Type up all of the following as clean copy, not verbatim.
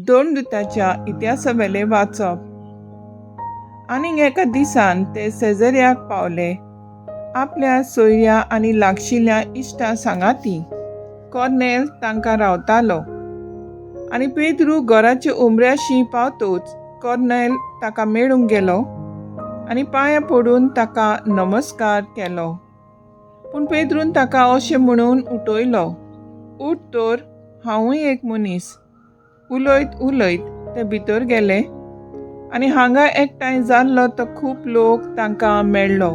दोन दुताच्या इतिहासावेले वाचप. आनीक एका दिसान ते सेजरियाक पावले. आपल्या सोयऱ्या आनी लागशिल्ल्या इश्टां सांगाती कॉर्नेल तांकां रावतालो. आनी पेद्रू घराचे उमऱ्याशी पावतूच कॉर्नेल ताका मेळूंक गेलो आनी पांयां पडून ताका नमस्कार केलो. पूण पेद्रून ताका अशें म्हणून उठयलो, उठ तर, हांवूय एक मनीस. उलयत उलयत ते भितर गेले आनी हांगा एकठांय जाल्लो तो खूब लोक तांकां मेळ्ळो.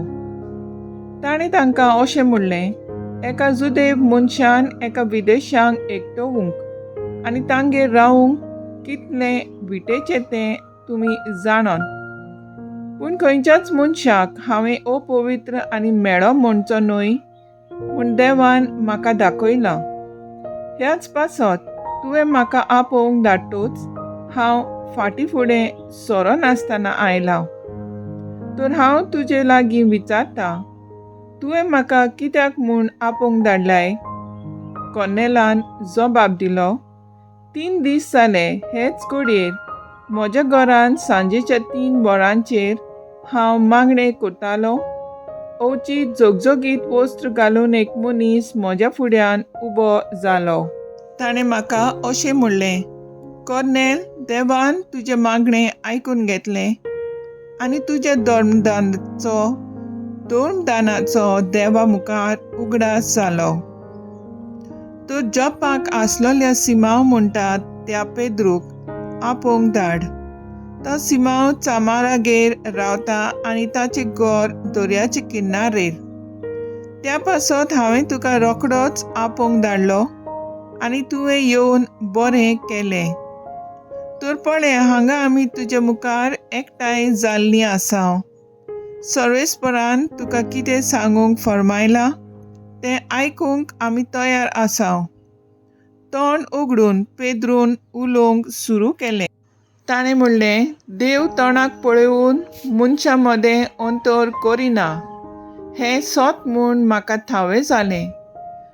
ताणें तांकां अशें म्हणलें, एका जुदेव मनशान एका विदेशांक एकटवूंक आनी तांगेर रावूंक कितलें विटेचें तें तुमी जाणन. पूण खंयच्याच मनशाक हांवें अपवित्र आनी मेळो म्हणचो न्हय म्हूण देवान म्हाका दाखयलां. ह्याच पासत तुवें म्हाका आपोवंक धाडटूच हांव फाटीं फुडें सरोनासतना आयलां. तर हांव तुजे लागीं विचारतां, तुवें म्हाका कित्याक म्हूण आपोवंक धाडलाय? कॉर्नेलान जबाब दिलो, 3 दीस जाले हेच घडयेर म्हज्या घरान सांजेच्या 3 वरांचेर हांव मागणें करतालों. अवचीत झगझगीत वस्त्र घालून एक मनीस म्हज्या फुड्यान उबो जालो. ताणें म्हाका अशें म्हणलें, कॉर्नेल, देवान तुजें मागणें आयकून घेतलें आनी तुज्या धर्मदानाचो देवा मुखार उगडास जालो. तर जपाक आसलोल्या सिमांव म्हणटात त्या पेद्रूक आपोवंक धाड. तो सिमांव चामारागेर रावता आनी ताचें घर दर्याचे किनारेर. त्या पासत हांवें तुका रोखडोच आपोवंक धाडलो आनी तुवें येवन बरें केलें. तर पळय, हांगा आमी तुजे मुखार एकठांय जाल्लीं आसात. सर्वेस्परान तुका कितें सांगूंक फरमायलां तें आयकूंक आमी तयार आसात. तोंड उगडून पेद्रून उलोवंक सुरू केलें. ताणें म्हणलें, देव तोंडाक पळोवन मनशां मदें अंतर करिना हें सोत म्हूण म्हाका ठावें जालें.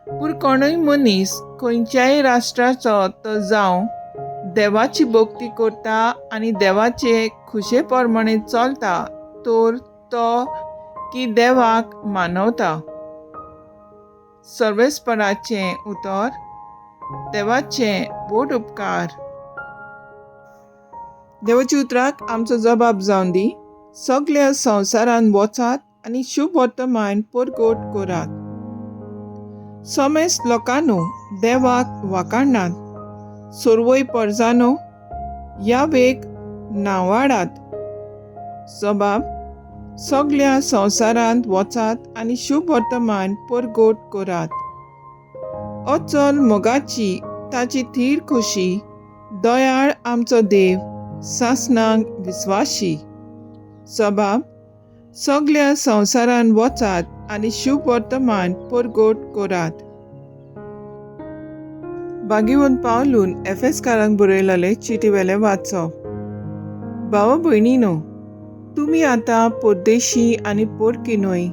पूण कोणूय मनीस खंयच्याय राष्ट्राचो तो जावं देवाची भक्ती करता आनी देवाचे खुशे प्रमाणें चलता तर तो की देवाक मानवता. सर्वेस्पराचें उतर, देवाचे बोट उपकार. देवाच्या उतराक आमचो जबाब जावन दी. सगळ्या संवसारान वचात आनी शुभ वर्तमान परगट करात. समेस्त लोकांनो, देवाक वाखाणात. सर्वय परजानो, यावेक नांवाडात. जबाब, सगळ्या संवसारांत वचात आनी शुभ वर्तमान परगट करात. अचल मोगाची ताची थीर खोशी, दयाळ आमचो देव, सासणांक विस्वाशी. जबाब, सगळ्या संवसारान वचात आनी शुभ वर्तमान परगट करात. भाग्यवंत पावलून एफेसकारांक बरयलेले चिटीवेले वाचप. भावा भयणीनो, तुमी आतां परदेशी आनी परकी न्हय.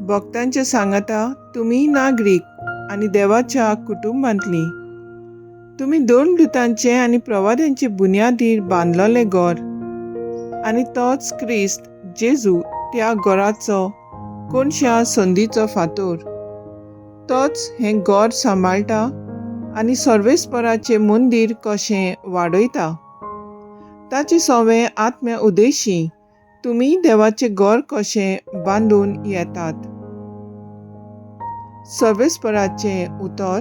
भक्तांच्या सांगाता तुमी नागरीक आनी देवाच्या कुटुंबांतलीं. तुमी दोन दुतांचे आनी प्रवाद्यांचे बुन्यादीर बांदलोलें घर आनी तोच क्रिस्त जेजू त्या घराचो कोणशा संदीचो फातर. तोच हें घर सांबाळटा आनी सर्वेस्पराचें मंदीर कशें वाडयता. ताची सवें आत्म्या उदेशी तुमी देवाचें घर कशें बांदून येतात. सर्वेस्पराचें उतर,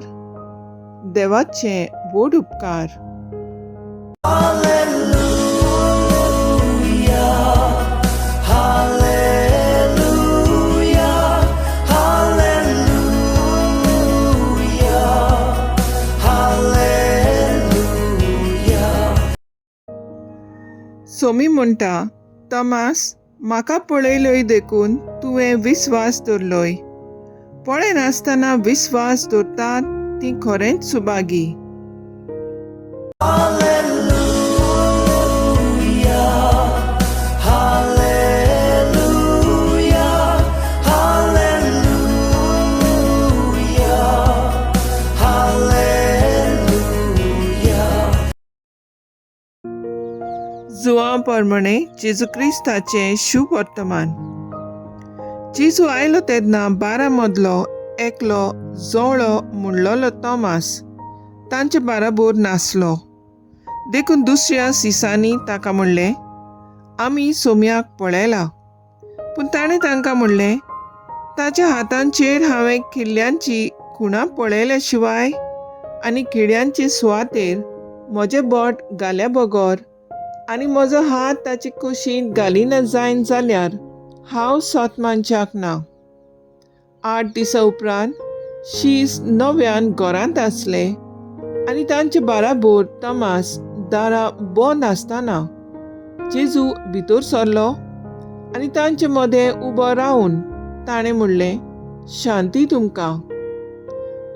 देवाचे बोट उपकार. सोमी म्हणटा, तमास, म्हाका पळयलोय देखून तुवें विस्वास दवरलोय. पळयनासतना विस्वास दवरतात तीं खरेंच सुभागी. प्रमाणे जेजू क्रिस्ताचें शुभ वर्तमान. जेजू आयलो तेन्ना 12 मदलो एकलो जवळो म्हणलोलो तोमास तांचे बाराबोर नासलो. देखून दुसऱ्या दिसांनी ताका म्हणलें, आमी सोम्याक पळयला. पूण ताणें तांकां म्हणलें, ताच्या हातांचेर हांवें किल्ल्यांची खुणां पळयल्या शिवाय आनी किड्यांचे सुवातेर म्हजें बोट घाल्या बगोर आनी म्हजो हात ताचे कुशींत घालिना जायन जाल्यार हांव सोत मनशाक ना. 8 दिसां उपरांत शीस नव्यान घरांत आसलें आनी तांचे बाराबोर तोमास दारां बंद आसतना जेजू भितर सरलो आनी तांचे मदें उबो रावन ताणें म्हणलें, शांती तुमकां.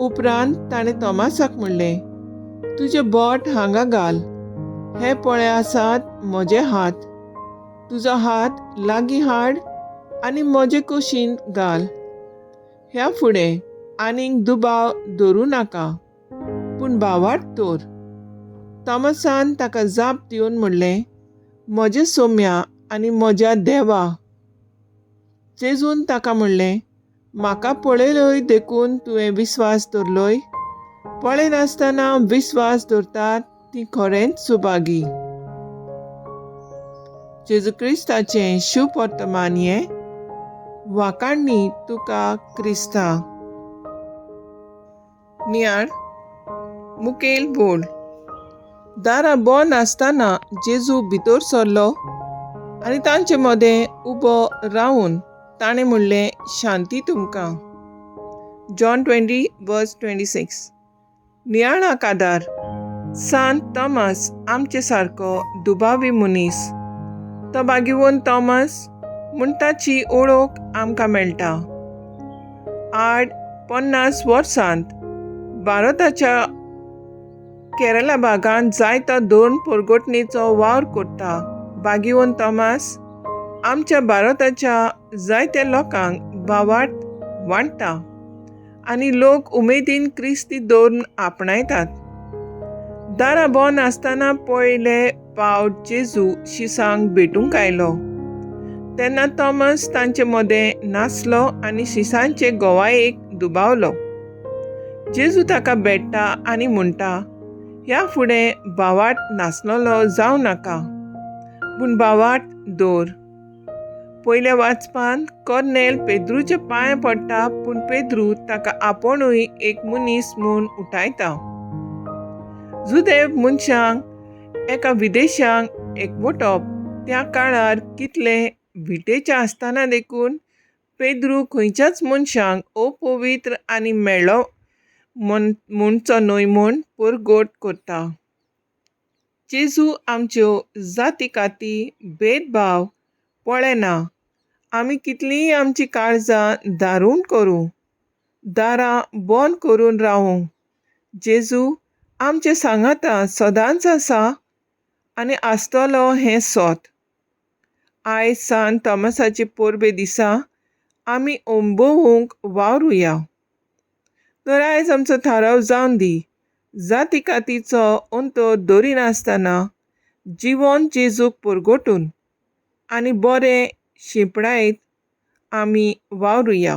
उपरांत ताणें तोमासाक म्हणलें, तुजें बोट हांगा घाल. हे पळय आसात म्हजे हात. तुजो हात लागीं हाड आनी म्हजे कुशींत घाल. ह्या फुडें आनीक दुबाव दवरूं नाका, पूण भावार्थ दवर. तोमासान ताका जाप दिवन म्हणलें, म्हजें सोम्या आनी म्हज्या देवा. जेजून ताका म्हणलें, म्हाका पळयलोय देखून तुवें विस्वास दवरलोय. पळयनासतना विस्वास दवरतात ती खरेंच सुभागी. जेजू क्रिस्ताचें शुभ वर्तमान हें वाखाणणी तुका क्रिस्ता. नियाळ मुखेल बोल. दारां बंद आसतना जेजू भितर सरलो आनी तांचे मदें उबो रावन ताणें म्हणलें, शांती तुमकां. जॉन 20:26. नियाळा कादार. सांत तोमास आमचे सारको दुबावी मनीस. तो बागिवोन तोमास म्हूण ताची ओळख आमकां मेळटा. 50 वर्सांत भारताच्या केरला भागांत जायतो 2 परगोटणेचो वावर करता बागिवोन तोमास आमच्या भारताच्या जायत्या लोकांक भावार्थ वांटता आनी लोक उमेदीन क्रिस्ती दवरून आपणायतात. दारां बंद आसतना पयले फावट जेजू शिसांक भेटूंक आयलो तेन्ना तोमास तांचे मदें नासलो आनी शिसांचे गोवायेक दुबावलो. जेजू ताका भेटता आनी म्हणटा, ह्या फुडें भावार्थ नासलोलो जावं नाका, पूण भावार्थ दवर. पयल्या वाचपान कोर्नेल पेद्रूचे पांय पडटा पूण पेद्रू ताका आपुणूय एक मनीस म्हूण उठयता. जुदेव मनशांक एका विदेशांक एकवटप त्या काळार कितलें विटेचें आसतना देखून पेद्रू खंयच्याच मनशांक अपवित्र आनी मेळ्ळो म्हणचो न्हय म्हूण परगोट करता. जेजू आमच्यो जाती काती भेदभाव पळयना. आमी कितलींय आमची काळजां दारून करूं, दारां बंद करून रावूं, जेजू आमचे सांगाता सदांच आसा आनी आसतलो हें सोत. आयज सांत तोमासाचे परबे दिसा आमी अणभवूंक वावरुया. तर आयज आमचो थाराव जावन दी. जाती कातीचो अंतो दवरिनासतना जिवंत जेजूक परगोटून आनी बरे शिंपडायत आमी वावरुया.